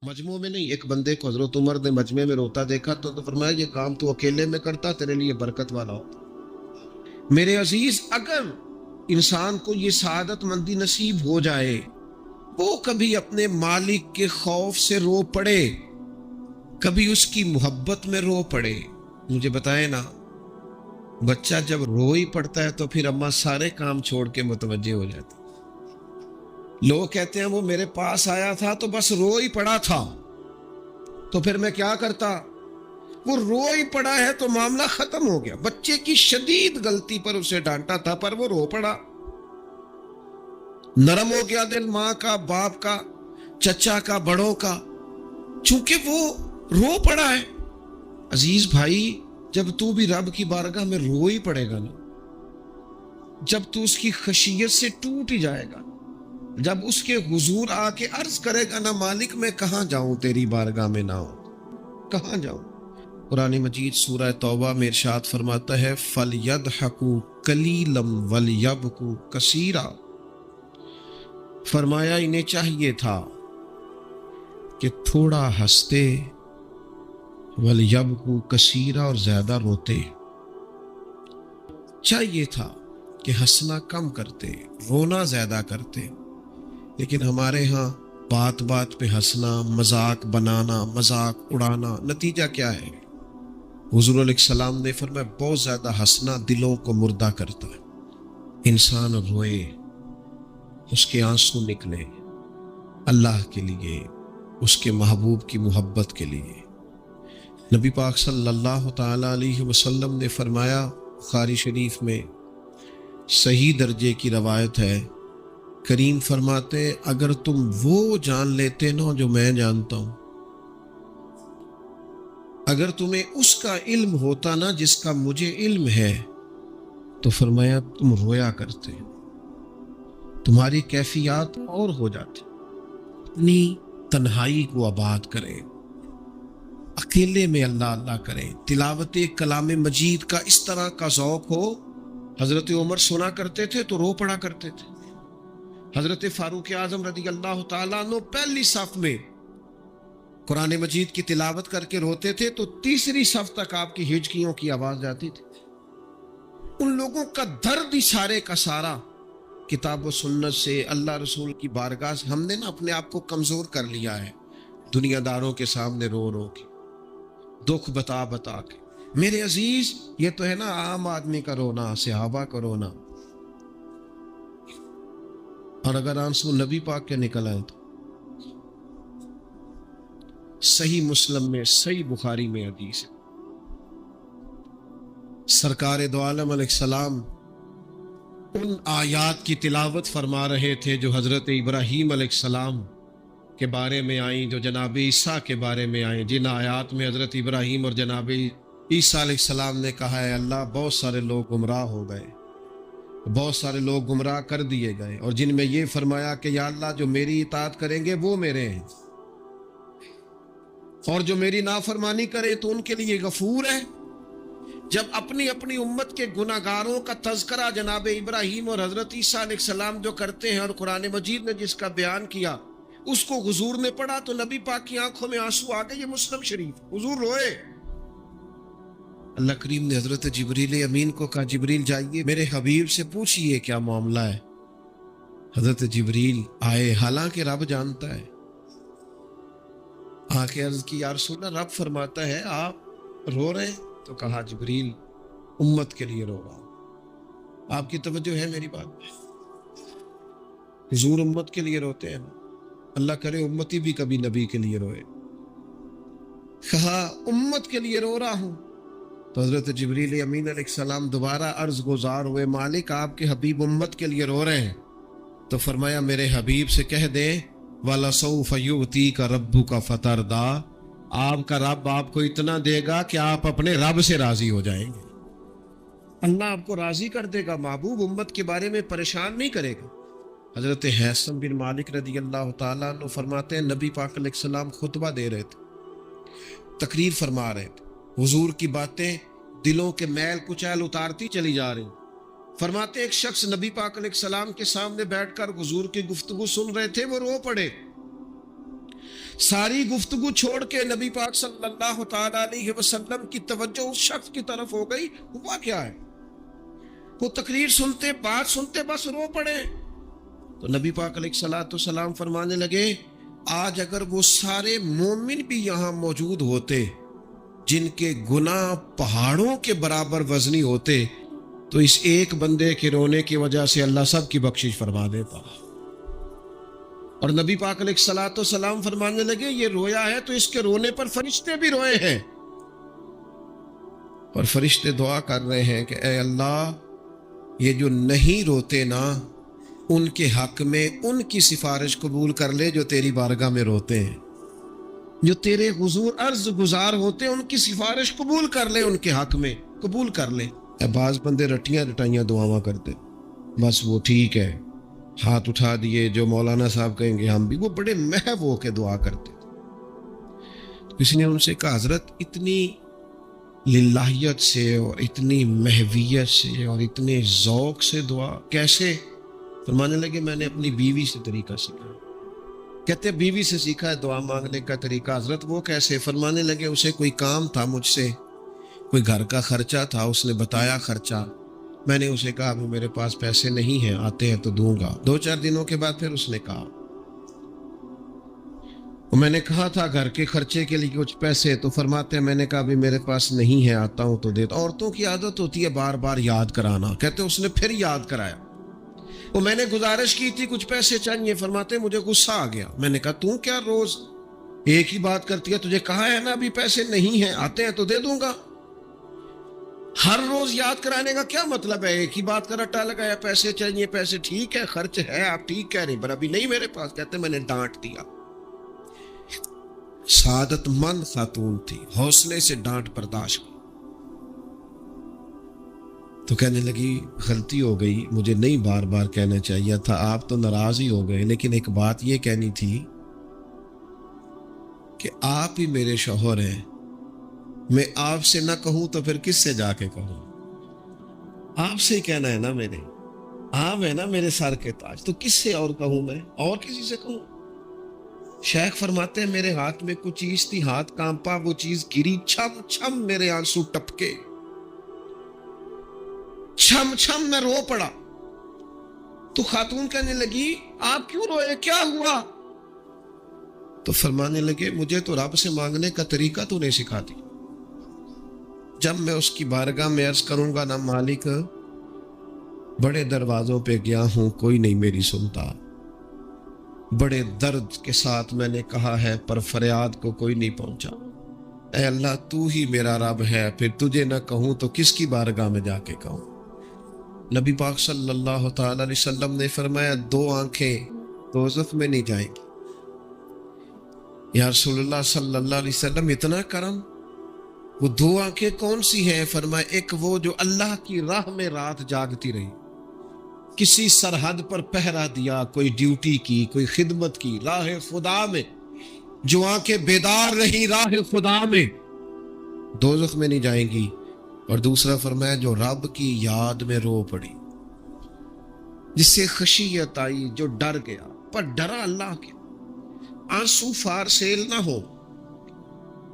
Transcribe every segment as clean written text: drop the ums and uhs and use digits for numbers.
مجموع میں نہیں، ایک بندے کو حضرت عمر نے مجمع میں روتا دیکھا تو فرمایا یہ کام تو اکیلے میں کرتا، تیرے لیے برکت والا ہوتا۔ میرے عزیز، اگر انسان کو یہ سعادت مندی نصیب ہو جائے، وہ کبھی اپنے مالک کے خوف سے رو پڑے، کبھی اس کی محبت میں رو پڑے، مجھے بتائیں نا، بچہ جب رو ہی پڑتا ہے تو پھر اماں سارے کام چھوڑ کے متوجہ ہو جاتی۔ لوگ کہتے ہیں وہ میرے پاس آیا تھا تو بس رو ہی پڑا تھا، تو پھر میں کیا کرتا؟ وہ رو ہی پڑا ہے تو معاملہ ختم ہو گیا۔ بچے کی شدید غلطی پر اسے ڈانٹا تھا، پر وہ رو پڑا، نرم ہو گیا دل ماں کا، باپ کا، چچا کا، بڑوں کا، چونکہ وہ رو پڑا ہے۔ عزیز بھائی، جب تو بھی رب کی بارگاہ میں رو ہی پڑے گا نا، جب تو اس کی خشیت سے ٹوٹ ہی جائے گا، جب اس کے حضور آ کے عرض کرے گا نا، مالک میں کہاں جاؤں تیری بارگاہ میں نہ ہو، کہاں جاؤں؟ قرآن مجید سورہ توبہ میں ارشاد فرماتا ہے فَلْيَضْحَكُوا قَلِيلًا وَلْيَبْكُوا كَثِيرًا، فرمایا انہیں چاہیے تھا کہ تھوڑا ہنستے، وَلْيَبْكُوا كَثِيرًا، اور زیادہ روتے۔ چاہیے تھا کہ ہنسنا کم کرتے، رونا زیادہ کرتے، لیکن ہمارے ہاں بات بات پہ ہنسنا، مذاق بنانا، مذاق اڑانا، نتیجہ کیا ہے؟ حضور علیہ السلام نے فرمایا بہت زیادہ ہنسنا دلوں کو مردہ کرتا ہے۔ انسان روئے، اس کے آنسو نکلے اللہ کے لیے، اس کے محبوب کی محبت کے لیے۔ نبی پاک صلی اللہ تعالی علیہ وسلم نے فرمایا، بخاری شریف میں صحیح درجے کی روایت ہے، کریم فرماتے اگر تم وہ جان لیتے نا جو میں جانتا ہوں، اگر تمہیں اس کا علم ہوتا نا جس کا مجھے علم ہے، تو فرمایا تم رویا کرتے، تمہاری کیفیات اور ہو جاتی۔ اپنی تنہائی کو آباد کریں، اکیلے میں اللہ اللہ کریں، تلاوت کلام مجید کا اس طرح کا ذوق ہو۔ حضرت عمر سنا کرتے تھے تو رو پڑا کرتے تھے، حضرت فاروق اعظم رضی اللہ تعالیٰ عنہ پہلی صف میں قرآن مجید کی تلاوت کر کے روتے تھے تو تیسری صف تک آپ کی ہچکیوں کی آواز جاتی تھی۔ ان لوگوں کا درد ہی سارے کا سارا کتاب و سنت سے، اللہ رسول کی بارگاہ سے ہم نے نا اپنے آپ کو کمزور کر لیا ہے، دنیا داروں کے سامنے رو رو کے، دکھ بتا بتا کے۔ میرے عزیز، یہ تو ہے نا عام آدمی کا رونا، صحابہ کا رونا، اور اگر آنسو نبی پاک کے نکل آئے تو صحیح مسلم میں، صحیح بخاری میں حدیث ہے، سرکار دو عالم علیہ السلام ان آیات کی تلاوت فرما رہے تھے جو حضرت ابراہیم علیہ السلام کے بارے میں آئیں، جو جناب عیسیٰ کے بارے میں آئیں، جن آیات میں حضرت ابراہیم اور جناب عیسیٰ علیہ السلام نے کہا ہے اللہ بہت سارے لوگ گمراہ ہو گئے، بہت سارے لوگ گمراہ کر دیے گئے، اور جن میں یہ فرمایا کہ یا اللہ جو میری اطاعت کریں گے وہ میرے ہیں، اور جو میری نافرمانی کرے تو ان کے لیے غفور ہے۔ جب اپنی اپنی امت کے گناہگاروں کا تذکرہ جناب ابراہیم اور حضرت عیسیٰ علیہ السلام جو کرتے ہیں، اور قرآن مجید نے جس کا بیان کیا اس کو حضور نے پڑھا تو نبی پاک کی آنکھوں میں آنسو آ گئے۔ یہ مسلم شریف، حضور روئے۔ اللہ کریم نے حضرت جبریل امین کو کہا جبریل جائیے میرے حبیب سے پوچھئے کیا معاملہ ہے۔ حضرت جبریل آئے، حالانکہ رب جانتا ہے، آ کے عرض کی یا رسول اللہ رب فرماتا ہے آپ رو رہے ہیں، تو کہا جبریل امت کے لیے رو رہا ہوں۔ آپ کی توجہ ہے میری بات پہ؟ حضور امت کے لیے روتے ہیں، اللہ کرے امتی بھی کبھی نبی کے لیے روئے۔ کہا امت کے لیے رو رہا ہوں، تو حضرت جبریل امین علیہ السلام دوبارہ عرض گزار ہوئے مالک آپ کے حبیب امت کے لیے رو رہے ہیں، تو فرمایا میرے حبیب سے کہہ دیں وَلَسَوْفَ يُؤْتِيكَ رَبُّكَ فَتَرْضَىٰ، آپ کا رب آپ کو اتنا دے گا کہ آپ اپنے رب سے راضی ہو جائیں گے۔ اللہ آپ کو راضی کر دے گا، محبوب امت کے بارے میں پریشان نہیں کرے گا۔ حضرت حیثم بن مالک رضی اللہ تعالیٰ عنہ فرماتے ہیں نبی پاک علیہ السلام خطبہ دے رہے تھے، تقریر فرما رہے تھے، حضور کی باتیں دلوں کے میل کچیل اتارتی چلی جا رہی۔ فرماتے ایک شخص نبی پاک علیہ السلام کے سامنے بیٹھ کر حضور کی گفتگو سن رہے تھے، وہ رو پڑے۔ ساری گفتگو چھوڑ کے نبی پاک صلی اللہ تعالی علیہ وسلم کی توجہ اس شخص کی طرف ہو گئی. ہوا کیا ہے؟ وہ تقریر سنتے، بات سنتے بس رو پڑے. تو نبی پاک علیہ الصلوۃ والسلام فرمانے لگے آج اگر وہ سارے مومن بھی یہاں موجود ہوتے جن کے گناہ پہاڑوں کے برابر وزنی ہوتے تو اس ایک بندے کے رونے کی وجہ سے اللہ سب کی بخشش فرما دیتا. اور نبی پاک علیہ الصلوۃ والسلام فرمانے لگے یہ رویا ہے تو اس کے رونے پر فرشتے بھی روئے ہیں. اور فرشتے دعا کر رہے ہیں کہ اے اللہ یہ جو نہیں روتے نا ان کے حق میں ان کی سفارش قبول کر لے جو تیری بارگاہ میں روتے ہیں. جو تیرے حضور عرض گزار ہوتے ہیں ان کی سفارش قبول کر لے، ان کے حق میں قبول کر لے. بعض بندے رٹیاں رٹائیاں دعاواں کرتے، بس وہ ٹھیک ہے ہاتھ اٹھا دیے جو مولانا صاحب کہیں گے ہم بھی، وہ بڑے محو ہو کے دعا کرتے. کسی نے ان سے کہا حضرت اتنی للہیت سے اور اتنی محویت سے اور اتنے ذوق سے دعا کیسے؟ فرمانے لگے میں نے اپنی بیوی سے طریقہ سیکھا. کہتے بیوی سے سیکھا ہے دعا مانگنے کا طریقہ. حضرت وہ کیسے؟ فرمانے لگے اسے کوئی کام تھا مجھ سے، کوئی گھر کا خرچہ تھا، اس نے بتایا خرچہ، میں نے اسے کہا ابھی میرے پاس پیسے نہیں ہیں، آتے ہیں تو دوں گا. 2-4 دنوں کے بعد پھر اس نے کہا میں نے کہا تھا گھر کے خرچے کے لیے کچھ پیسے، تو فرماتے ہیں میں نے کہا ابھی میرے پاس نہیں ہے، آتا ہوں تو دیتا. عورتوں کی عادت ہوتی ہے بار بار یاد کرانا. کہتے اس نے پھر یاد کرایا. وہ میں نے گزارش کی تھی کچھ پیسے چاہیے، فرماتے مجھے غصہ آ گیا. میں نے کہا تو کیا روز ایک ہی بات کرتی ہے، تجھے کہا ہے نا ابھی پیسے نہیں ہیں، آتے ہیں تو دے دوں گا. ہر روز یاد کرانے کا کیا مطلب ہے؟ ایک ہی بات کا رٹا لگایا پیسے چاہیے پیسے، ٹھیک ہے خرچ ہے آپ ٹھیک کہہ رہے ہیں پر ابھی نہیں میرے پاس. کہتے میں نے ڈانٹ دیا. سعادت مند خاتون تھی، حوصلے سے ڈانٹ برداشت کی. تو کہنے لگی غلطی ہو گئی، مجھے نہیں بار بار کہنا چاہیے تھا، آپ تو ناراض ہی ہو گئے، لیکن ایک بات یہ کہنی تھی کہ آپ ہی میرے شوہر ہیں، میں آپ سے نہ کہوں تو پھر کس سے جا کے کہوں؟ آپ سے ہی کہنا ہے نا، میرے آپ ہے نا میرے سر کے تاج، تو کس سے اور کہوں؟ میں اور کسی سے کہوں؟ شیخ فرماتے ہیں میرے ہاتھ میں کچھ چیز تھی، ہاتھ کانپا، وہ چیز گری، چھم چھم میرے آنسو ٹپکے، چھم چھم میں رو پڑا. تو خاتون کہنے لگی آپ کیوں روئے، کیا ہوا؟ تو فرمانے لگے مجھے تو رب سے مانگنے کا طریقہ تو نہیں سکھا دی. جب میں اس کی بارگاہ میں عرض کروں گا نا مالک بڑے دروازوں پہ گیا ہوں کوئی نہیں میری سنتا، بڑے درد کے ساتھ میں نے کہا ہے پر فریاد کو کوئی نہیں پہنچا، اے اللہ تو ہی میرا رب ہے، پھر تجھے نہ کہوں تو کس کی بارگاہ میں جا کے کہوں؟ نبی پاک صلی اللہ تعالی علیہ وسلم نے فرمایا 2 آنکھیں دوزخ میں نہیں جائیں گی. یا رسول اللہ صلی اللہ علیہ وسلم اتنا کرم، وہ 2 آنکھیں کون سی ہیں؟ فرمایا ایک وہ جو اللہ کی راہ میں رات جاگتی رہی، کسی سرحد پر پہرا دیا، کوئی ڈیوٹی کی، کوئی خدمت کی راہ خدا میں، جو آنکھیں بیدار رہی راہ خدا میں دوزخ میں نہیں جائیں گی. اور دوسرا فرمایا جو رب کی یاد میں رو پڑی، جس سے خشیت آئی، جو ڈر گیا پر ڈرا اللہ کے. آنسو فارسیل نہ ہو،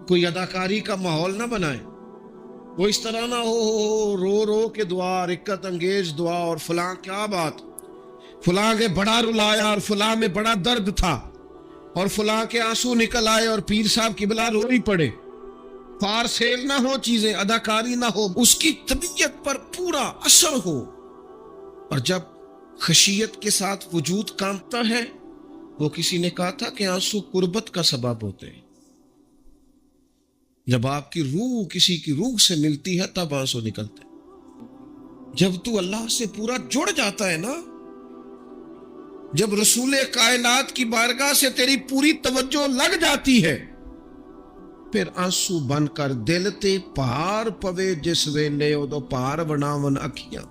کوئی اداکاری کا ماحول نہ بنائے، وہ اس طرح نہ ہو رو رو کے دعا، رکت انگیز دعا، اور فلاں کیا بات، فلاں کے بڑا رلایا اور فلاں میں بڑا درد تھا اور فلاں کے آنسو نکل آئے اور پیر صاحب قبلہ رو ہی پڑے. فارسیل نہ ہو چیزیں، اداکاری نہ ہو، اس کی طبیعت پر پورا اثر ہو. اور جب خشیت کے ساتھ وجود کانپتا ہے، وہ کسی نے کہا تھا کہ آنسو قربت کا سبب ہوتے ہیں. جب آپ کی روح کسی کی روح سے ملتی ہے تب آنسو نکلتے ہیں. جب تو اللہ سے پورا جڑ جاتا ہے نا، جب رسول کائنات کی بارگاہ سے تیری پوری توجہ لگ جاتی ہے، پھر آنسو بن کر دل تے پار پوے جس ویلے ادو پار بناون اکھیاں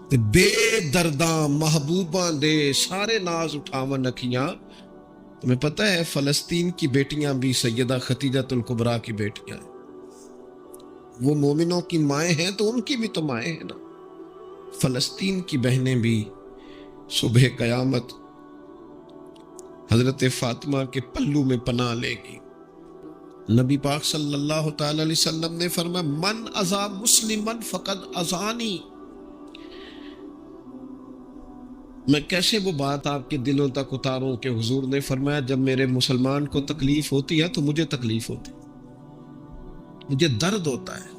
تے بے درداں محبوباں دے سارے ناز اٹھاون اکھیاں. تمہیں پتہ ہے فلسطین کی بیٹیاں بھی سیدہ خدیجہ الکبریٰ کی بیٹیاں ہیں، وہ مومنوں کی مائیں ہیں تو ان کی بھی تو مائیں ہیں نا. فلسطین کی بہنیں بھی صبح قیامت حضرت فاطمہ کے پلو میں پناہ لے گی. نبی پاک صلی اللہ تعالی علیہ وسلم نے فرمایا من اذا مسلمن فقد اذانی. میں کیسے وہ بات آپ کے دلوں تک اتاروں کہ حضور نے فرمایا جب میرے مسلمان کو تکلیف ہوتی ہے تو مجھے تکلیف ہوتی ہے، مجھے درد ہوتا ہے.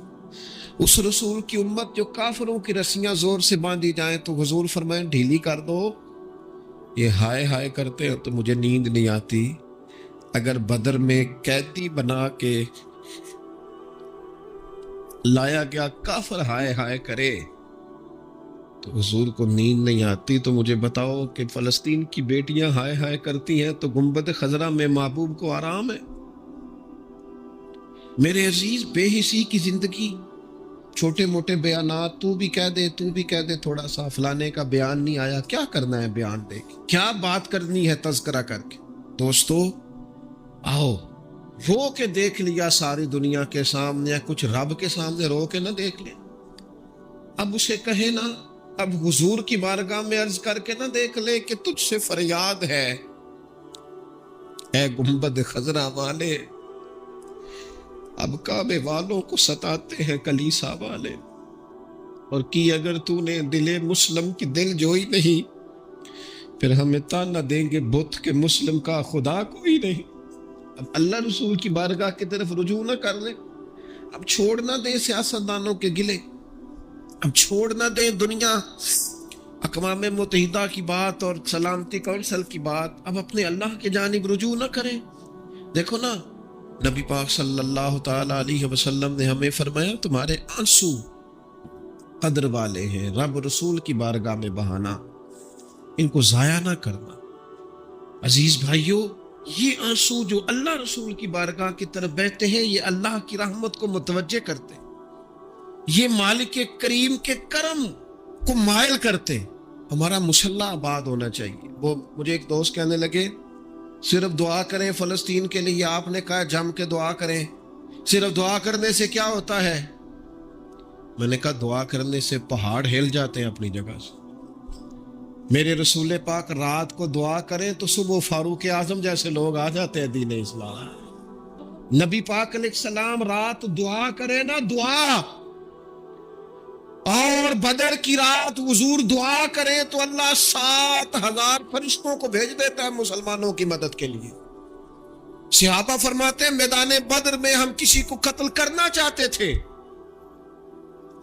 اس رسول کی امت جو کافروں کی رسیاں زور سے باندھی جائیں تو حضور فرمائیں ڈھیلی کر دو. یہ ہائے ہائے کرتے ہیں تو مجھے نیند نہیں آتی. اگر بدر میں قیدی بنا کے لایا گیا کافر ہائے ہائے کرے تو حضور کو نیند نہیں آتی، تو مجھے بتاؤ کہ فلسطین کی بیٹیاں ہائے ہائے کرتی ہیں تو گنبد خضرا میں محبوب کو آرام ہے. میرے عزیز، بے حسی کی زندگی، چھوٹے موٹے بیانات، تو بھی کہہ دے تھوڑا سا فلانے کا بیان نہیں آیا، کیا کرنا ہے بیان دے کے، کیا بات کرنی ہے تذکرہ کر کے. دوستو آؤ رو کے دیکھ لیا ساری دنیا کے سامنے، کچھ رب کے سامنے رو کے نہ دیکھ لے. اب اسے کہے نا، اب حضور کی بارگاہ میں عرض کر کے نہ دیکھ لے کہ تجھ سے فریاد ہے اے گنبد خضرا والے. اب کعبے والوں کو ستاتے ہیں کلیسا والے، اور کی اگر تو نے دل مسلم کی دل جوئی نہیں، پھر ہمیں تانا دیں گے بت کہ مسلم کا خدا کوئی نہیں. اب اللہ رسول کی بارگاہ کی طرف رجوع نہ کر لیں. اب چھوڑ نہ دیں سیاستدانوں کے گلے، اب چھوڑ نہ دیں دنیا اقوام متحدہ کی بات اور سلامتی کونسل کی بات، اب اپنے اللہ کی جانب رجوع نہ کریں. دیکھو نا، نبی پاک صلی اللہ تعالی علیہ وسلم نے ہمیں فرمایا تمہارے آنسو قدر والے ہیں، رب رسول کی بارگاہ میں بہانا، ان کو ضائع نہ کرنا. عزیز بھائیو، یہ آنسو جو اللہ رسول کی بارگاہ کی طرف بہتے ہیں یہ اللہ کی رحمت کو متوجہ کرتے ہیں، یہ مالک کریم کے کرم کو مائل کرتے. ہمارا مسلح آباد ہونا چاہیے. وہ مجھے ایک دوست کہنے لگے صرف دعا کریں فلسطین کے لیے، آپ نے کہا جم کے دعا کریں، صرف دعا کرنے سے کیا ہوتا ہے؟ میں نے کہا دعا کرنے سے پہاڑ ہل جاتے ہیں اپنی جگہ سے. میرے رسول پاک رات کو دعا کریں تو صبح فاروق اعظم جیسے لوگ آ جاتے ہیں دین اسلام. نبی پاک علیہ السلام رات دعا کرے نا، دعا، اور بدر کی رات حضور دعا کرے تو اللہ 7,000 فرشتوں کو بھیج دیتا ہے مسلمانوں کی مدد کے لیے. صحابہ فرماتے ہیں میدان بدر میں ہم کسی کو قتل کرنا چاہتے تھے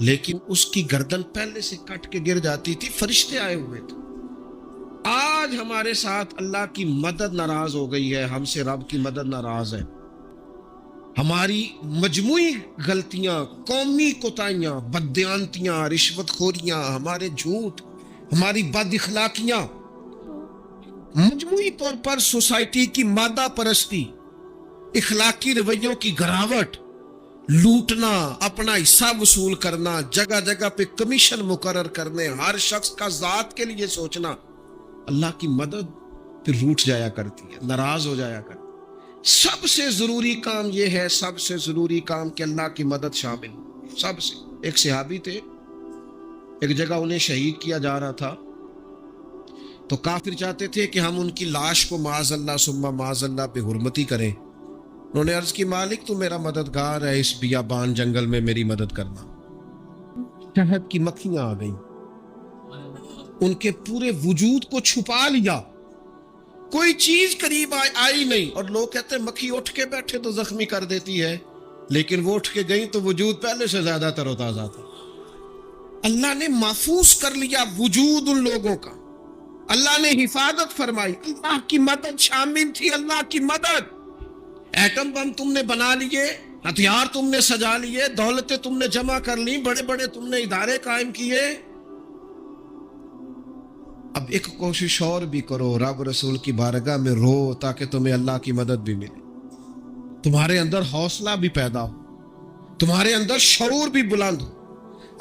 لیکن اس کی گردن پہلے سے کٹ کے گر جاتی تھی، فرشتے آئے ہوئے تھے. آج ہمارے ساتھ اللہ کی مدد ناراض ہو گئی ہے، ہم سے رب کی مدد ناراض ہے. ہماری مجموعی غلطیاں، قومی کوتاہیاں، بددیانتیاں، رشوت خوریاں، ہمارے جھوٹ، ہماری بد اخلاقیاں، مجموعی طور پر سوسائٹی کی مادہ پرستی، اخلاقی رویوں کی گراوٹ، لوٹنا، اپنا حصہ وصول کرنا، جگہ جگہ پہ کمیشن مقرر کرنے، ہر شخص کا ذات کے لیے سوچنا، اللہ کی مدد پھر روٹ جایا کرتی ہے، ناراض ہو جایا کرتی ہے. سب سے ضروری کام یہ ہے، سب سے ضروری کام کہ اللہ کی مدد شامل ہو. سب سے. ایک صحابی تھے، ایک جگہ انہیں شہید کیا جا رہا تھا تو کافر چاہتے تھے کہ ہم ان کی لاش کو معاذ اللہ ثم معاذ اللہ بے حرمتی کریں. انہوں نے عرض کی مالک تو میرا مددگار ہے، اس بیابان جنگل میں میری مدد کرنا. شہد کی مکھیاں آ گئیں، ان کے پورے وجود کو چھپا لیا، کوئی چیز قریب آئی نہیں. اور لوگ کہتے ہیں مکھی اٹھ کے بیٹھے تو زخمی کر دیتی ہے، لیکن وہ اٹھ کے گئی تو وجود پہلے سے زیادہ تر و تازہ تھا. اللہ نے محفوظ کر لیا وجود ان لوگوں کا، اللہ نے حفاظت فرمائی، اللہ کی مدد شامل تھی. اللہ کی مدد. ایٹم بم تم نے بنا لیے، ہتھیار تم نے سجا لیے، دولتیں تم نے جمع کر لی، بڑے بڑے تم نے ادارے قائم کیے. اب ایک کوشش اور بھی کرو، رب رسول کی بارگاہ میں رو تاکہ تمہیں اللہ کی مدد بھی ملے، تمہارے اندر حوصلہ بھی پیدا ہو، تمہارے اندر شعور بھی بلند ہو،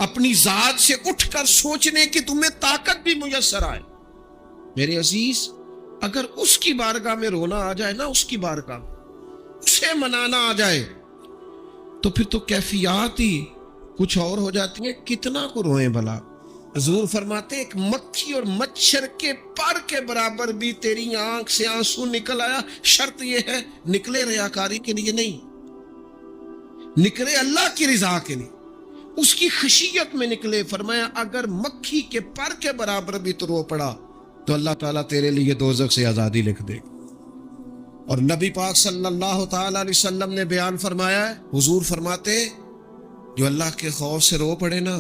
اپنی ذات سے اٹھ کر سوچنے کی تمہیں طاقت بھی میسر آئے. میرے عزیز، اگر اس کی بارگاہ میں رونا آ جائے نا، اس کی بارگاہ میں اسے منانا آ جائے تو پھر تو کیفیات ہی کچھ اور ہو جاتی ہیں. کتنا کو روئیں بھلا، حضور فرماتے ایک مکھی اور مچھر کے پر کے برابر بھی تیری آنکھ سے آنسو نکل آیا، شرط یہ ہے نکلے ریاکاری کے لیے نہیں، نکلے اللہ کی رضا کے لیے، اس کی خشیت میں نکلے۔ فرمایا اگر مکھی کے پر کے برابر بھی تو رو پڑا تو اللہ تعالیٰ تیرے لیے دوزخ سے آزادی لکھ دے گا۔ اور نبی پاک صلی اللہ تعالیٰ علیہ وسلم نے بیان فرمایا ہے، حضور فرماتے جو اللہ کے خوف سے رو پڑے نا،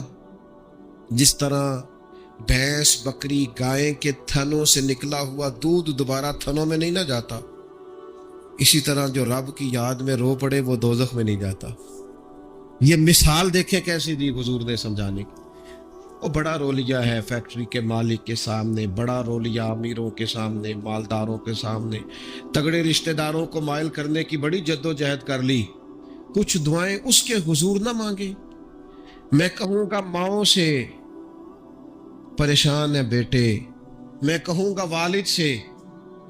جس طرح بھینس بکری گائے کے تھنوں سے نکلا ہوا دودھ دوبارہ تھنوں میں نہیں نہ جاتا، اسی طرح جو رب کی یاد میں رو پڑے وہ دوزخ میں نہیں جاتا۔ یہ مثال دیکھیں کیسی دی حضور نے سمجھانے کی۔ وہ بڑا رولیا ہے فیکٹری کے مالک کے سامنے، بڑا رولیا امیروں کے سامنے، مالداروں کے سامنے، تگڑے رشتہ داروں کو مائل کرنے کی بڑی جد و جہد کر لی، کچھ دعائیں اس کے حضور نہ مانگے۔ میں کہوں گا ماؤں سے پریشان ہے بیٹے، میں کہوں گا والد سے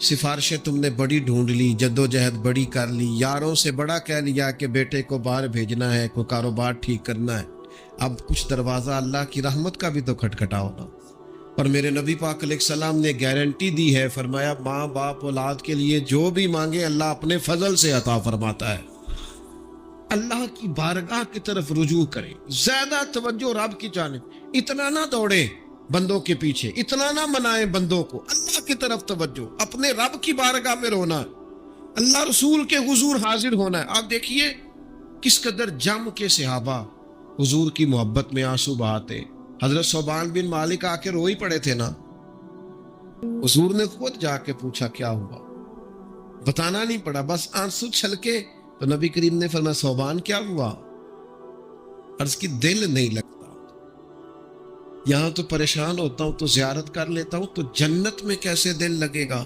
سفارشیں تم نے بڑی ڈھونڈ لی، جد و جہد بڑی کر لی، یاروں سے بڑا کہہ لیا کہ بیٹے کو باہر بھیجنا ہے، کوئی کاروبار ٹھیک کرنا ہے، اب کچھ دروازہ اللہ کی رحمت کا بھی تو کھٹکھٹاؤ نا۔ اور میرے نبی پاک علیہ السلام نے گارنٹی دی ہے، فرمایا ماں باپ اولاد کے لیے جو بھی مانگے اللہ اپنے فضل سے عطا فرماتا ہے۔ اللہ کی بارگاہ کی طرف رجوع کرے، زیادہ توجہ رب کی جانب، اتنا نہ دوڑے بندوں کے پیچھے، اتنا نہ منائے بندوں کو، اللہ کی طرف توجہ، اپنے رب کی بارگاہ میں رونا، اللہ رسول کے حضور حاضر ہونا ہے۔ آپ دیکھیے کس قدر جم کے صحابہ حضور کی محبت میں آنسو بہاتے۔ حضرت ثوبان بن مالک آ کے رو ہی پڑے تھے نا، حضور نے خود جا کے پوچھا کیا ہوا، بتانا نہیں پڑا، بس آنسو چھلکے تو نبی کریم نے فرمایا ثوبان کیا ہوا؟ عرض کی دل نہیں لگتا، یہاں تو پریشان ہوتا ہوں تو زیارت کر لیتا ہوں، تو جنت میں کیسے دل لگے گا؟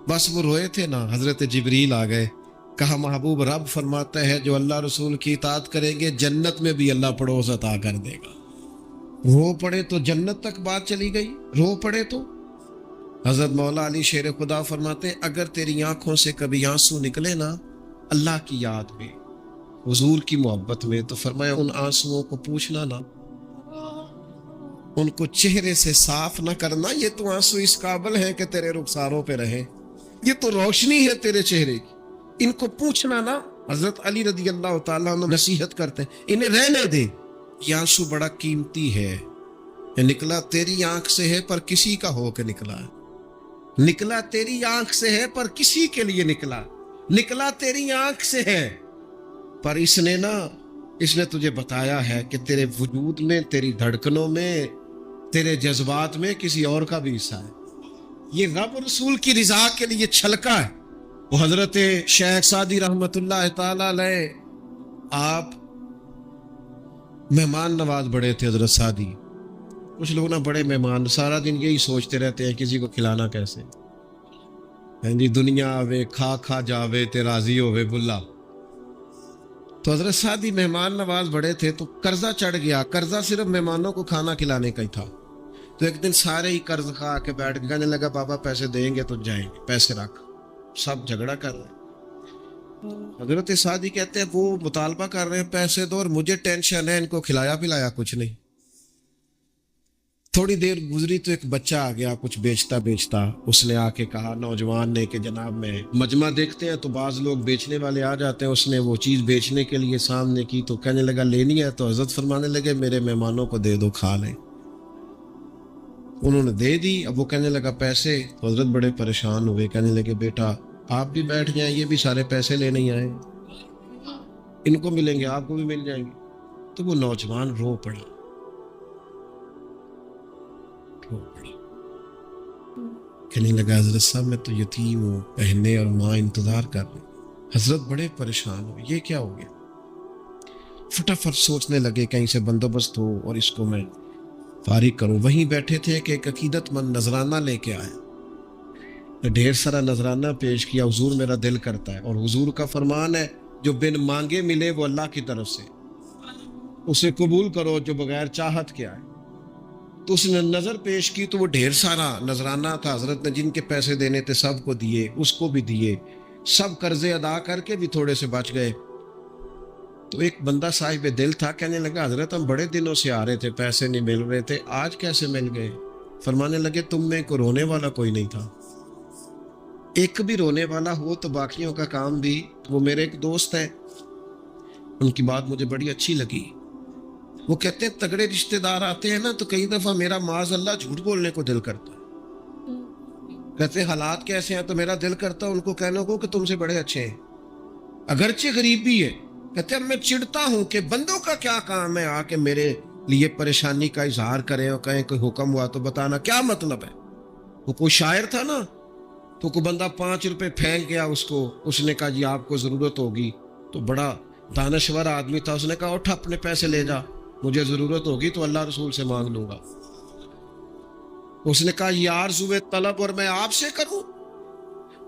بس وہ روئے تھے نا، حضرت جبریل آ گئے، کہا محبوب رب فرماتا ہے جو اللہ رسول کی اطاعت کریں گے جنت میں بھی اللہ پڑوس عطا کر دے گا۔ رو پڑے تو جنت تک بات چلی گئی، رو پڑے تو۔ حضرت مولا علی شیر خدا فرماتے ہیں اگر تیری آنکھوں سے کبھی آنسو نکلے نا اللہ کی یاد میں، حضور کی محبت میں، تو فرمایا ان آنسوؤں کو پوچھنا نا، ان کو چہرے سے صاف نہ کرنا، یہ تو آنسو اس قابل ہیں کہ تیرے رخساروں پہ رہیں، یہ تو روشنی ہے تیرے چہرے کی، ان کو پوچھنا نا۔ حضرت علی رضی اللہ تعالیٰ عنہ نصیحت کرتے ہیں انہیں رہنے دے، یہ آنسو بڑا قیمتی ہے، یہ نکلا تیری آنکھ سے ہے پر کسی کا ہو کے نکلا ہے، نکلا تیری آنکھ سے ہے پر کسی کے لیے نکلا، نکلا تیری آنکھ سے ہے پر اس نے تجھے بتایا ہے کہ تیرے وجود میں، تیری دھڑکنوں میں، تیرے جذبات میں کسی اور کا بھی حصہ ہے، یہ رب رسول کی رضا کے لیے چھلکا ہے۔ وہ حضرت شیخ سعدی رحمت اللہ تعالی علیہ، آپ مہمان نواز بڑے تھے حضرت سعدی۔ کچھ لوگ نا بڑے مہمان، سارا دن یہی سوچتے رہتے ہیں کسی کو کھلانا کیسے، جی دنیا آوے کھا کھا جاوے تے راضی ہووے بلا۔ تو حضرت سعدی مہمان نواز بڑے تھے تو قرضہ چڑھ گیا، قرضہ صرف مہمانوں کو کھانا کھلانے کا ہی تھا۔ تو ایک دن سارے ہی قرض کھا کے بیٹھ کے کہنے لگا بابا پیسے دیں گے تو جائیں گے، پیسے رکھ، سب جھگڑا کر رہے ہیں۔ حضرت سعدی کہتے ہیں وہ مطالبہ کر رہے ہیں پیسے دو اور مجھے ٹینشن ہے، ان کو کھلایا پلایا کچھ نہیں۔ تھوڑی دیر گزری تو ایک بچہ آ گیا کچھ بیچتا بیچتا، اس نے آ کے کہا نوجوان نے کہ جناب میں مجمع دیکھتے ہیں تو بعض لوگ بیچنے والے آ جاتے ہیں، اس نے وہ چیز بیچنے کے لیے سامنے کی تو کہنے لگا لینی ہے، تو حضرت فرمانے لگے میرے مہمانوں کو دے دو کھا لیں۔ انہوں نے دے دی، اب وہ کہنے لگا پیسے، تو حضرت بڑے پریشان ہوئے، کہنے لگے بیٹا آپ بھی بیٹھ جائیں، یہ بھی سارے پیسے لینے ہی آئے، ان کو ملیں گے آپ کو بھی مل جائیں گے۔ تو وہ نوجوان رو پڑا، کہنے لگا حضرت صاحب میں تو یتیم ہوں، بہنیں اور ماں انتظار کر رہے۔ حضرت بڑے پریشان ہوئے، یہ کیا ہو گیا؟ فٹافٹ سوچنے لگے کہیں سے بندوبست ہو اور اس کو میں فارغ کروں۔ وہیں بیٹھے تھے کہ ایک عقیدت مند نذرانہ لے کے آیا، ڈھیر سارا نذرانہ پیش کیا، حضور میرا دل کرتا ہے، اور حضور کا فرمان ہے جو بن مانگے ملے وہ اللہ کی طرف سے، اسے قبول کرو جو بغیر چاہت کے آئے۔ تو اس نے نظر پیش کی تو وہ ڈھیر سارا نذرانہ تھا، حضرت نے جن کے پیسے دینے تھے سب کو دیے، اس کو بھی دیے، سب قرضے ادا کر کے بھی تھوڑے سے بچ گئے۔ تو ایک بندہ صاحب دل تھا، کہنے لگا حضرت ہم بڑے دنوں سے آ رہے تھے، پیسے نہیں مل رہے تھے، آج کیسے مل گئے؟ فرمانے لگے تم میں کو رونے والا کوئی نہیں تھا، ایک بھی رونے والا ہو تو باقیوں کا کام بھی۔ وہ میرے ایک دوست ہے، ان کی بات مجھے بڑی اچھی لگی، وہ کہتے ہیں تگڑے رشتہ دار آتے ہیں نا تو کئی دفعہ میرا معاذ اللہ جھوٹ بولنے کو دل کرتا ہے، کہتے ہیں حالات کیسے ہیں تو میرا دل کرتا ہے ان کو کہنے کو کہ تم سے بڑے اچھے ہیں، اگرچہ غریب بھی ہے۔ کہتے ہیں میں چڑھتا ہوں کہ بندوں کا کیا کام ہے آ کے میرے لیے پریشانی کا اظہار کریں اور کہیں کوئی حکم ہوا تو بتانا، کیا مطلب ہے؟ وہ کوئی شاعر تھا نا، تو کوئی بندہ 5 روپے پھینک گیا اس کو، اس نے کہا جی آپ کو ضرورت ہوگی، تو بڑا دانشور آدمی تھا، اس نے کہا اٹھ اپنے پیسے لے جا، مجھے ضرورت ہوگی تو اللہ رسول سے مانگ لوں گا۔ اس نے کہا یہ آرزوئے طلب اور میں آپ سے کروں،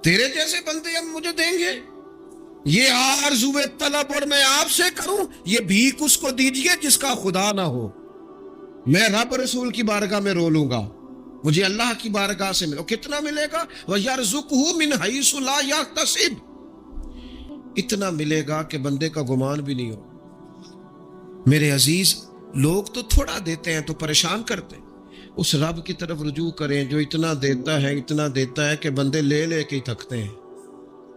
تیرے جیسے بندے اب مجھے دیں گے؟ یہ آرزوئے طلب اور میں آپ سے کروں، یہ بھیک اس کو دیجئے جس کا خدا نہ ہو، میں رب رسول کی بارگاہ میں رو لوں گا، مجھے اللہ کی بارگاہ سے ملو۔ کتنا ملے گا؟ وَيَرْزُقْهُ مِنْ حَيْثُ لَا يَحْتَسِبُ، اتنا ملے گا کہ بندے کا گمان بھی نہیں ہو۔ میرے عزیز، لوگ تو تھوڑا دیتے ہیں تو پریشان کرتے ہیں، اس رب کی طرف رجوع کریں جو اتنا دیتا ہے کہ بندے لے لے کے ہی تھکتے ہیں،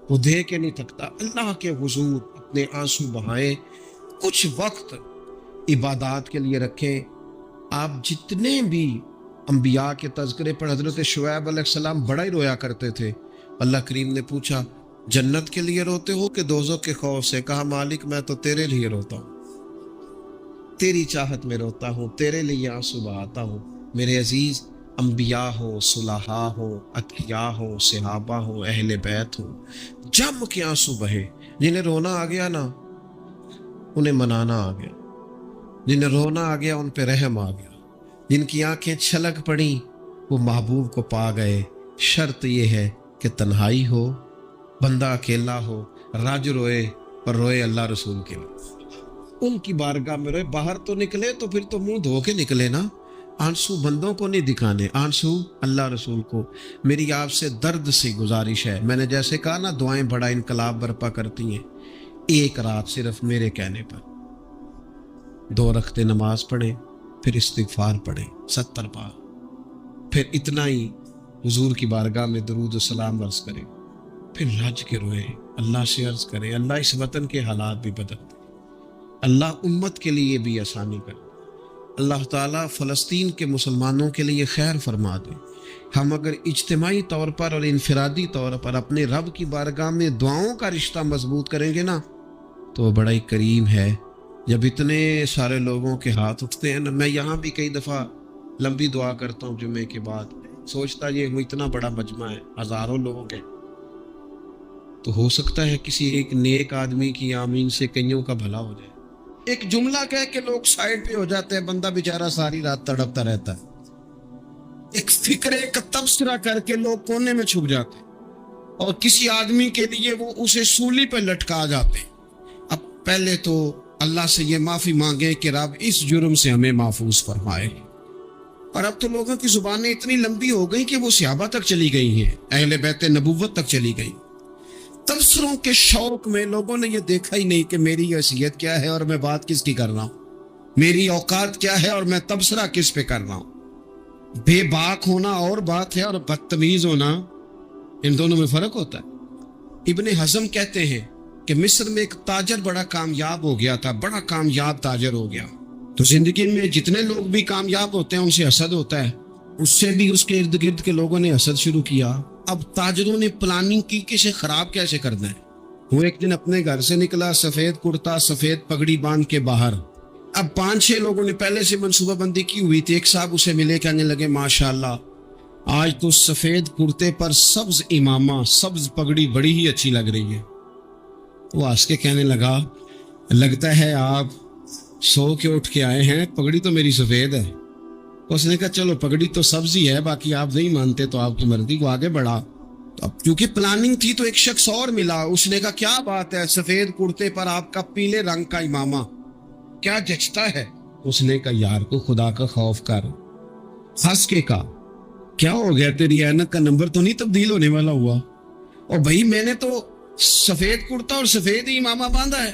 وہ دے کے نہیں تھکتا۔ اللہ کے حضور اپنے آنسو بہائیں، کچھ وقت عبادات کے لیے رکھیں۔ آپ جتنے بھی انبیاء کے تذکرے پر، حضرت شعیب علیہ السلام بڑا ہی رویا کرتے تھے، اللہ کریم نے پوچھا جنت کے لیے روتے ہو کہ دوزخ کے خوف سے؟ کہا مالک میں تو تیرے لیے روتا ہوں، تیری چاہت میں روتا ہوں، تیرے لیے آنسو بہاتا ہوں۔ میرے عزیز، انبیاء ہو، صلحاء ہو، اتقیاء ہو، صحابہ ہو، اہل بیت ہو، جم کے آنسو بہے۔ جنہیں رونا آ گیا نا انہیں منانا آ گیا، جنہیں رونا آ گیا ان پہ رحم آ گیا، جن کی آنکھیں چھلک پڑیں وہ محبوب کو پا گئے۔ شرط یہ ہے کہ تنہائی ہو، بندہ اکیلا ہو، رج روئے، پر روئے اللہ رسول کے لیے، ان کی بارگاہ میں روئے۔ باہر تو نکلے تو پھر تو منہ دھو کے نکلے نا، آنسو بندوں کو نہیں دکھانے، آنسو اللہ رسول کو۔ میری آپ سے درد سی گزارش ہے، میں نے جیسے کہا نا دعائیں بڑا انقلاب برپا کرتی ہیں، ایک رات صرف میرے کہنے پر 2 رکعت نماز پڑھیں، پھر استغفار پڑھیں 70 بار، پھر اتنا ہی حضور کی بارگاہ میں درود و سلام عرض کریں، پھر رج کے روئیں، اللہ سے عرض کریں اللہ اس وطن کے حالات بھی بدل دے، اللہ امت کے لیے بھی آسانی کر، اللہ تعالیٰ فلسطین کے مسلمانوں کے لیے خیر فرما دے۔ ہم اگر اجتماعی طور پر اور انفرادی طور پر اپنے رب کی بارگاہ میں دعاؤں کا رشتہ مضبوط کریں گے نا تو بڑا ہی کریم ہے۔ جب اتنے سارے لوگوں کے ہاتھ اٹھتے ہیں نا، میں یہاں بھی کئی دفعہ لمبی دعا کرتا ہوں جمعے کے بعد، سوچتا یہ اتنا بڑا مجمع ہے، ہزاروں لوگ ہیں، تو ہو سکتا ہے کسی ایک نیک آدمی کی آمین سے کئیوں کا بھلا ہو جائے۔ ایک جملہ کہہ کے لوگ سائڈ پہ ہو جاتے ہیں، بندہ بیچارہ ساری رات تڑپتا رہتا ہے، ایک فکرے کا تبصرہ کر کے لوگ کونے میں چھپ جاتے ہیں، اور کسی آدمی کے لیے وہ اسے سولی پہ لٹکا جاتے ہیں۔ اب پہلے تو اللہ سے یہ معافی مانگے کہ رب اس جرم سے ہمیں محفوظ فرمائے۔ اور اب تو لوگوں کی زبانیں اتنی لمبی ہو گئی کہ وہ صحابہ تک چلی گئی ہیں، اہل بیت نبوت تک چلی گئی۔ تبصروں کے شوق میں لوگوں نے یہ دیکھا ہی نہیں کہ میری حیثیت کیا ہے اور میں بات کس کی کر رہا ہوں، میری اوقات کیا ہے اور میں تبصرہ کس پہ کر رہا ہوں۔ بے باک ہونا اور بات ہے اور بدتمیز ہونا، ان دونوں میں فرق ہوتا ہے۔ ابن حزم کہتے ہیں کہ مصر میں ایک تاجر بڑا کامیاب ہو گیا تھا، بڑا کامیاب تاجر ہو گیا، تو زندگی میں جتنے لوگ بھی کامیاب ہوتے ہیں ان سے حسد ہوتا ہے، اس سے بھی اس کے ارد گرد کے لوگوں نے حسد شروع کیا۔ اب تاجروں نے پلاننگ کی کہ اسے خراب کیسے کرنا ہے۔ وہ ایک دن اپنے گھر سے نکلا، سفید کرتا سفید پگڑی باندھ کے باہر۔ اب 5-6 لوگوں نے پہلے سے منصوبہ بندی کی ہوئی تھی، ایک صاحب اسے ملے، کہنے لگے ماشاءاللہ آج تو سفید کرتے پر سبز امامہ، سبز پگڑی بڑی ہی اچھی لگ رہی ہے۔ وہ ہنس کے کہنے لگا لگتا ہے آپ سو کے اٹھ کے آئے ہیں، پگڑی تو میری سفید ہے۔ اس نے کہا چلو پگڑی تو سبز ہی ہے، باقی آپ نہیں مانتے تو آپ کی مرضی۔ کو آگے بڑھا، تو اب کیونکہ پلاننگ تھی تو ایک شخص اور ملا، اس نے کہا کیا بات ہے، سفید کرتے پر آپ کا پیلے رنگ کا امامہ کیا جچتا ہے۔ اس نے کہا یار کو خدا کا خوف کر، ہنس کے کہا کیا ہو گیا، تیری اینک کا نمبر تو نہیں تبدیل ہونے والا ہوا؟ اور بھائی میں نے تو سفید کرتا اور سفید ہی امامہ باندھا ہے۔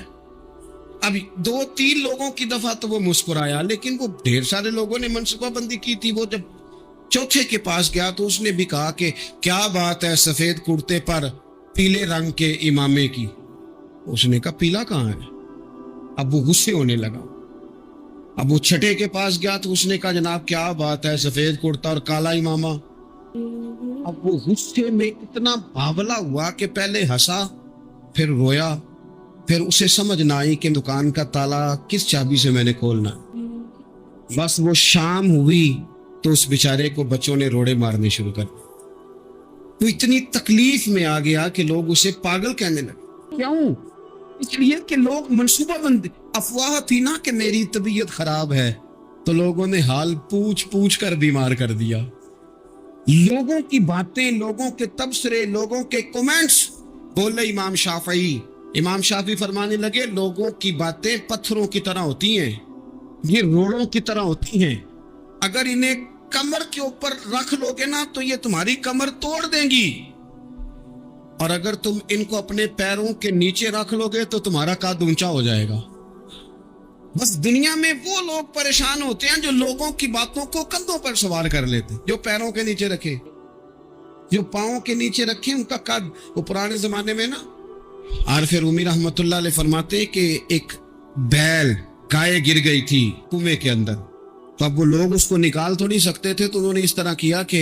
اب 2-3 لوگوں کی دفعہ تو وہ مسکرایا، لیکن وہ ڈھیر سارے لوگوں نے منصوبہ بندی کی تھی. وہ جب چوتھے کے پاس گیا تو اس نے بھی کہا کہ کیا بات ہے سفید کرتے پر پیلے رنگ کے امامے کی. اس نے کہا پیلا کہاں ہے؟ اب وہ غصے ہونے لگا. اب وہ چھٹے کے پاس گیا تو اس نے کہا جناب کیا بات ہے سفید کرتا اور کالا امامہ. اب وہ غصے میں اتنا باولا ہوا کہ پہلے ہنسا پھر رویا، پھر اسے سمجھ نہ آئی کہ دکان کا تالا کس چابی سے میں نے کھولنا. بس وہ شام ہوئی تو اس بیچارے کو بچوں نے روڑے مارنے شروع کر دیے. وہ اتنی تکلیف میں آ گیا کہ لوگ اسے پاگل کہنے لگے. کیوں؟ اس لیے کہ لوگ منصوبہ بندی، افواہ تھی نا کہ میری طبیعت خراب ہے، تو لوگوں نے حال پوچھ پوچھ کر بیمار کر دیا. لوگوں کی باتیں، لوگوں کے تبصرے، لوگوں کے کومنٹس. بولے امام شافعی فرمانے لگے لوگوں کی باتیں پتھروں کی طرح ہوتی ہیں، یہ روڑوں کی طرح ہوتی ہیں. اگر انہیں کمر کے اوپر رکھ لو گے نا تو یہ تمہاری کمر توڑ دیں گی، اور اگر تم ان کو اپنے پیروں کے نیچے رکھ لو گے تو تمہارا قد اونچا ہو جائے گا. بس دنیا میں وہ لوگ پریشان ہوتے ہیں جو لوگوں کی باتوں کو کندھوں پر سوار کر لیتے، جو پیروں کے نیچے رکھے، جو پاؤں کے نیچے رکھے ان کا قد. وہ پرانے زمانے میں نا عارف رومی رحمت اللہ علیہ فرماتے کہ ایک بیل گائے گر گئی تھی کنویں کے اندر، تو اب وہ لوگ اس کو نکال تو نہیں سکتے تھے، تو انہوں نے اس طرح کیا کہ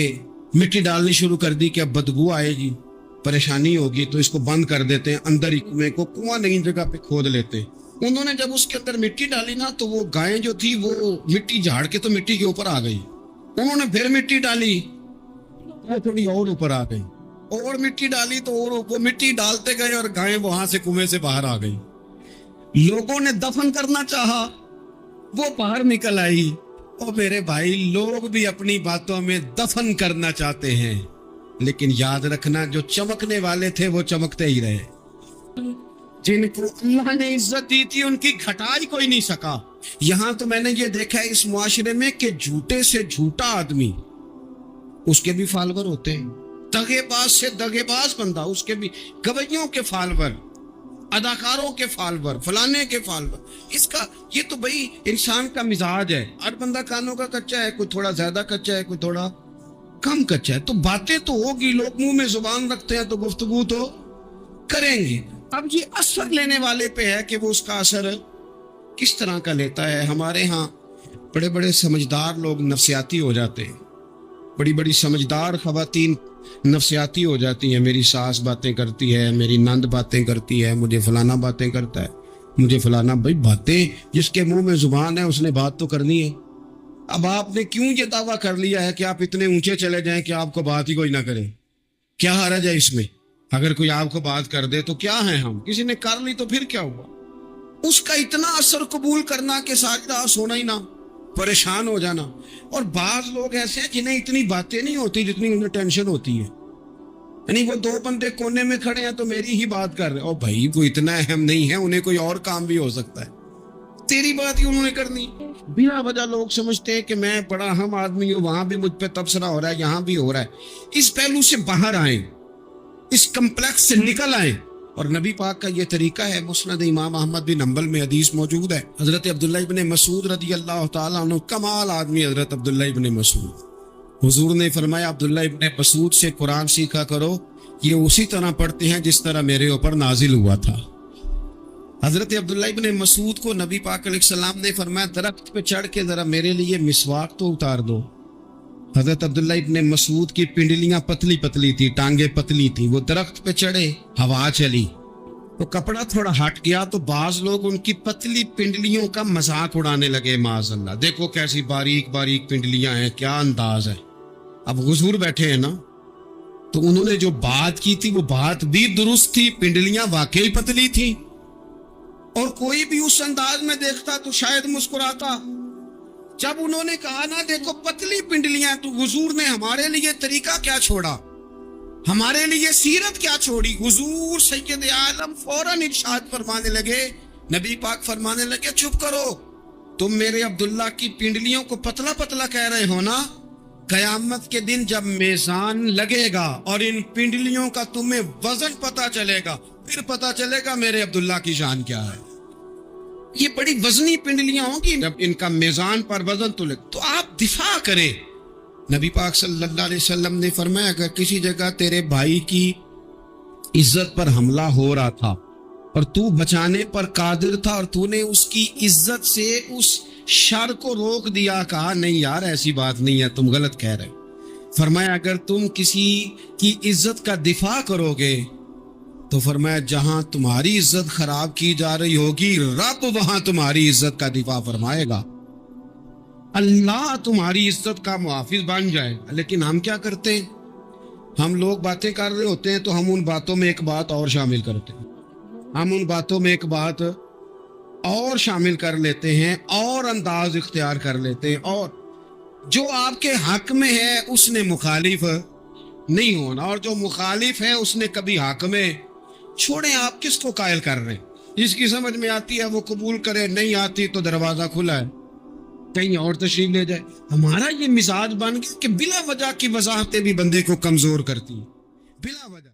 مٹی ڈالنی شروع کر دی کہ اب بدبو آئے گی، پریشانی ہوگی، تو اس کو بند کر دیتے ہیں اندر ہی کنویں کو، کنواں نئی جگہ پہ کھود لیتے. انہوں نے جب اس کے اندر مٹی ڈالی نا تو وہ گائے جو تھی وہ مٹی جھاڑ کے تو مٹی کے اوپر آ گئی. انہوں نے پھر مٹی ڈالی، وہ تھوڑی اور اوپر آ گئی، اور مٹی ڈالی تو اور وہ مٹی ڈالتے گئے اور گائے وہاں سے کنویں سے باہر آ گئی. لوگوں نے دفن کرنا چاہا، وہ باہر نکل آئی. اور میرے بھائی لوگ بھی اپنی باتوں میں دفن کرنا چاہتے ہیں، لیکن یاد رکھنا جو چمکنے والے تھے وہ چمکتے ہی رہے. جن کو اللہ نے عزت دی تھی ان کی گھٹائی کوئی نہیں سکا. یہاں تو میں نے یہ دیکھا ہے اس معاشرے میں کہ جھوٹے سے جھوٹا آدمی، اس کے بھی فالوور ہوتے ہیں. دغے باز سے دغے باز بندہ، اس کے بھی گویوں کے فالوور، اداکاروں کے فالوور، فلانے کے فالوور. اس کا یہ تو بھئی انسان کا مزاج ہے. ہر بندہ کانوں کا کچا ہے، کوئی تھوڑا زیادہ کچا ہے، کوئی تھوڑا کم کچا ہے. تو باتیں تو ہوگی، لوگ منہ میں زبان رکھتے ہیں تو گفتگو تو کریں گے. اب یہ اثر لینے والے پہ ہے کہ وہ اس کا اثر کس طرح کا لیتا ہے. ہمارے ہاں بڑے بڑے سمجھدار لوگ نفسیاتی ہو جاتے ہیں، بڑی بڑی سمجھدار خواتین نفسیاتی ہو جاتی ہیں. میری ساس باتیں کرتی ہے، میری نند باتیں کرتی ہے، مجھے فلانا باتیں کرتا ہے، مجھے فلانا. بھائی باتیں، جس کے منہ میں زبان ہے اس نے بات تو کرنی ہے. اب آپ نے کیوں یہ دعویٰ کر لیا ہے کہ آپ اتنے اونچے چلے جائیں کہ آپ کو بات ہی کوئی نہ کرے؟ کیا حرج ہے اس میں؟ اگر کوئی آپ کو بات کر دے تو کیا ہے، ہم کسی نے کر لی تو پھر کیا ہوا؟ اس کا اتنا اثر قبول کرنا کہ ساجدہ سونا ہی نہ، پریشان ہو جانا. اور بعض لوگ ایسے ہیں جنہیں اتنی باتیں نہیں ہوتی جتنی انہیں ٹینشن ہوتی ہے. یعنی وہ 2 بندے کونے میں کھڑے ہیں تو میری ہی بات کر رہے ہیں. اور بھائی وہ اتنا اہم نہیں ہے، انہیں کوئی اور کام بھی ہو سکتا ہے، تیری بات ہی انہوں نے کرنی. بلا وجہ لوگ سمجھتے ہیں کہ میں بڑا اہم آدمی ہوں، وہاں بھی مجھ پہ تبصرہ ہو رہا ہے، یہاں بھی ہو رہا ہے. اس پہلو سے باہر آئیں، اس کمپلیکس سے نکل آئیں. اور نبی پاک کا یہ طریقہ ہے. مسند امام احمد بن حنبل میں حدیث موجود ہے، حضرت عبداللہ ابن مسعود رضی اللہ تعالیٰ عنہ، کمال آدمی حضرت عبداللہ ابن مسعود. حضور نے فرمایا عبداللہ ابن مسعود سے قرآن سیکھا کرو، یہ اسی طرح پڑھتے ہیں جس طرح میرے اوپر نازل ہوا تھا. حضرت عبداللہ ابن مسعود کو نبی پاک علیہ السلام نے فرمایا درخت پہ چڑھ کے ذرا میرے لیے مسواک تو اتار دو. حضرت عبداللہ ابن مسعود کی پنڈلیاں پتلی پتلی تھی، ٹانگیں پتلی تھی. وہ درخت پہ چڑھے، ہوا چلی تو کپڑا تھوڑا ہٹ گیا تو بعض لوگ ان کی پتلی پنڈلیوں کا مذاق اڑانے لگے. معاذ اللہ، دیکھو کیسی باریک باریک پنڈلیاں ہیں، کیا انداز ہے. اب حضور بیٹھے ہیں نا، تو انہوں نے جو بات کی تھی وہ بات بھی درست تھی، پنڈلیاں واقعی پتلی تھی. اور کوئی بھی اس انداز میں دیکھتا تو شاید مسکراتا. جب انہوں نے کہا نا دیکھو پتلی پنڈلیاں، تو حضور نے ہمارے لیے طریقہ کیا چھوڑا، ہمارے لیے سیرت کیا چھوڑی. حضور سید عالم فوراً ارشاد فرمانے لگے، نبی پاک فرمانے لگے چپ کرو، تم میرے عبداللہ کی پنڈلیوں کو پتلا پتلا کہہ رہے ہو نا، قیامت کے دن جب میزان لگے گا اور ان پنڈلیوں کا تمہیں وزن پتا چلے گا، پھر پتا چلے گا میرے عبداللہ کی شان کیا ہے. یہ بڑی وزنی پنڈلیاں ہوں گی، جب ان کا میزان پر وزن تلے تو آپ دفاع کریں۔ نبی پاک صلی اللہ علیہ وسلم نے فرمایا اگر کسی جگہ تیرے بھائی کی عزت پر حملہ ہو رہا تھا اور تو بچانے پر قادر تھا اور تو نے اس کی عزت سے اس شر کو روک دیا، کہا نہیں یار ایسی بات نہیں ہے، تم غلط کہہ رہے۔ فرمایا اگر تم کسی کی عزت کا دفاع کرو گے تو فرمایا جہاں تمہاری عزت خراب کی جا رہی ہوگی رب وہاں تمہاری عزت کا دفاع فرمائے گا، اللہ تمہاری عزت کا محافظ بن جائے گا۔ لیکن ہم کیا کرتے ہیں؟ ہم لوگ باتیں کر رہے ہوتے ہیں تو ہم ان باتوں میں ایک بات اور شامل کرتے ہیں، ہم ان باتوں میں ایک بات اور شامل کر لیتے ہیں اور انداز اختیار کر لیتے ہیں، اور جو آپ کے حق میں ہے اس نے مخالف نہیں ہونا، اور جو مخالف ہے اس نے کبھی حق میں چھوڑیں۔ آپ کس کو قائل کر رہے ہیں؟ جس کی سمجھ میں آتی ہے وہ قبول کرے، نہیں آتی تو دروازہ کھلا ہے، کہیں اور تشریف لے جائے۔ ہمارا یہ مزاج بن گیا کہ بلا وجہ کی وضاحتیں بھی بندے کو کمزور کرتی ہیں، بلا وجہ۔